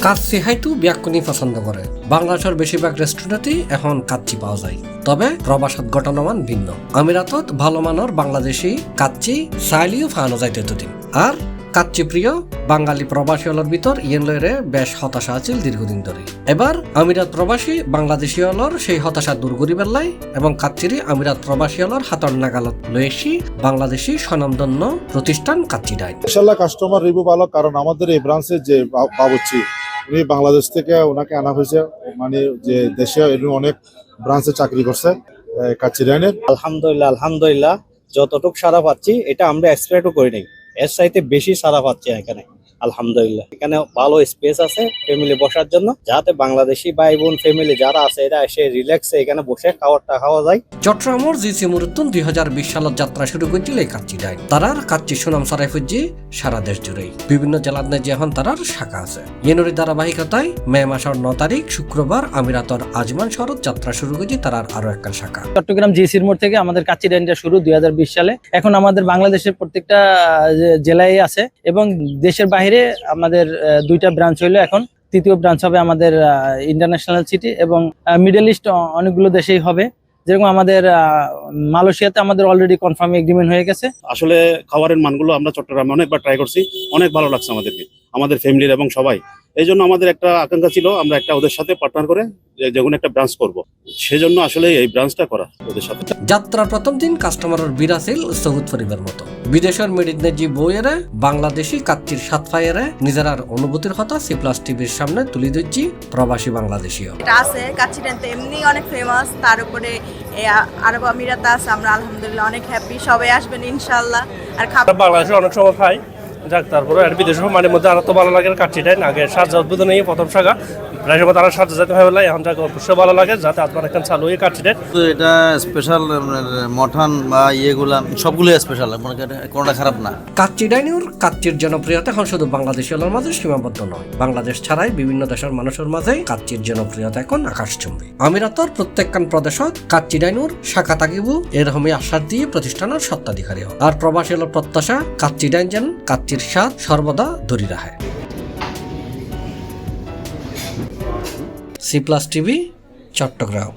কাচ্চি হাইটু ব্যাকুনি পছন্দ করে। বাংলাদেশের বেশিরভাগ রেস্টুরেন্টেই এখন কাচ্চি পাওয়া যায়, তবে প্রবাসত ঘটনামান ভিন্ন। আমিরাতত ভালো মানের বাংলাদেশি কাচ্চি চাইলেও ফানো যাইতে এতদিন। আর কাচ্চি প্রিয় বাঙালি প্রবাসী হলর ভিতর ইয়েনলরে বেশ হতাশা আছিল দীর্ঘদিন ধরে। এবার আমিরাত প্রবাসী বাংলাদেশি হলর সেই হতাশা দূর করি বেল্লাই এবং কাচ্চিরি আমিরাত প্রবাসী হলর হাতর নাগালত লয়েছি বাংলাদেশি স্বনামধন্য প্রতিষ্ঠান কাচ্চি ডাইন। ইনশাল্লাহ কাস্টমার রিভিউ ভালো, কারণ আমাদের এই ব্রাঞ্চে যে বাবুর্চি উনি বাংলাদেশ থেকে ওনাকে আনা হয়েছে, মানে যে দেশে অনেক ব্রাঞ্চে চাকরি করছে কাচ্চি ডাইনের। আলহামদুলিল্লাহ যতটুকু সারা পাচ্ছি এটা আমরা এক্সপেক্টও করি নাই, এর চাইতে বেশি সারা পাচ্ছি এখানে। আলহামদুলিল্লাহ এখানে ভালো স্পেস আছে ফ্যামিলি বসার জন্য, যাতে বাংলাদেশি ভাই বোন ফ্যামিলি যারা আছে এরা এসে রিল্যাক্সে এখানে বসে খাওয়াটা খাওয়া যায়। চট্টগ্রামের জিসি মুরুত্তুন 2020 সালত যাত্রা শুরু করেছিল এই কাচ্চি ডাইন। তারার কাচ্চি সুনাম ছড়াই ফুজি সারা দেশ জুড়েই। বিভিন্ন জেলার নে এখন তারার শাখা আছে। ইয়েনুরি ধারাবাহিকতায় মে মাসের 9 তারিখ শুক্রবার আমিরাতর আজমান শহরত যাত্রা শুরু করেছি তারার আরো একটা শাখা। চট্টগ্রাম জিসির মোড় থেকে আমাদের কাচ্চি ডাইনটা শুরু 2020 সালে। এখন আমাদের বাংলাদেশের প্রত্যেকটা জেলায় আছে এবং দেশের বাইরে আমাদের 2টা ব্রাঞ্চ হইলো। এখন 3য় ব্রাঞ্চ হবে আমাদের ইন্টারন্যাশনাল সিটি এবং মিডল ইস্ট অনেকগুলো দেশেই হবে। যেরকম আমাদের মালয়েশিয়াতে আমাদের অলরেডি কনফার্ম এগ্রিমেন্ট হয়ে গেছে। আসলে খাবারের মানগুলো আমরা চট্টগ্রামে অনেকবার ট্রাই করছি, অনেক ভালো লাগছে আমাদেরকে, আমাদের ফ্যামিলির এবং সবাই। এই জন্য আমাদের একটা আকাঙ্ক্ষা ছিল আমরা একটা ওদের সাথে পার্টনার করে যেকোনো একটা ব্রাঞ্চ করব, সেজন্য আসলে এই ব্রাঞ্চটা করা ওদের সাথে। যাত্রার প্রথম দিন কাস্টমারের বিরাসিল সৌদ পরিবার মতো বিদেশের মেডিনেজি বইয়েরে বাংলাদেশি কাচ্চির স্বাদ ফাইয়ারে নিজেরার অনুভূতির কথা C+ টিভির সামনে তুলে দিচ্ছি প্রবাসী বাংলাদেশীও। এটা আছে কাচ্চি ডাইন তো এমনি অনেক ফেমাস, তার উপরে আরব আমিরাত আছে। আমরা আলহামদুলিল্লাহ অনেক হ্যাপি, সবাই আসবেন ইনশাআল্লাহ। আর খাবার বাংলাদেশে অনেক সময় খাই যাক, তারপরে আর বিদেশের মানের মধ্যে আরো তো ভালো লাগে কাচ্চি ডাইন। আগে সাজা উদ্বোধন প্রথম শাখা প্রায় সময় তারা সাজা যেতে হবে, এখন যাকে অবশ্যই ভালো লাগে যাতে আপনার এখানে চালু হয়ে কাচ্চি ডাইন। এটা স্পেশাল মটন বা ইয়েগুলা সবগুলো স্পেশাল, কোনটা খারাপ না। কাচ্চি ডাইনুর কাচ্চির জনপ্রিয়তা এখন শুধু বাংলাদেশিদের মাঝে সীমাবদ্ধ নয়, বাংলাদেশ ছাড়াই বিভিন্ন দেশের মানুষের মাঝে কাচ্চির জনপ্রিয়তা এখন আকাশচুম্বী। আমিরাতর প্রত্যেকখান প্রদেশত কাচ্চি ডাইনুর শাখা থাকিবু এরকমই আশ্বাস দিয়ে প্রতিষ্ঠানের সত্ত্বাধিকারী হয়। আর প্রবাসী প্রত্যাশা কাচ্চি ডাইন যেন কাচ্চির স্বাদ সর্বদা ধরি রাখে। C+ TV, Chittagong.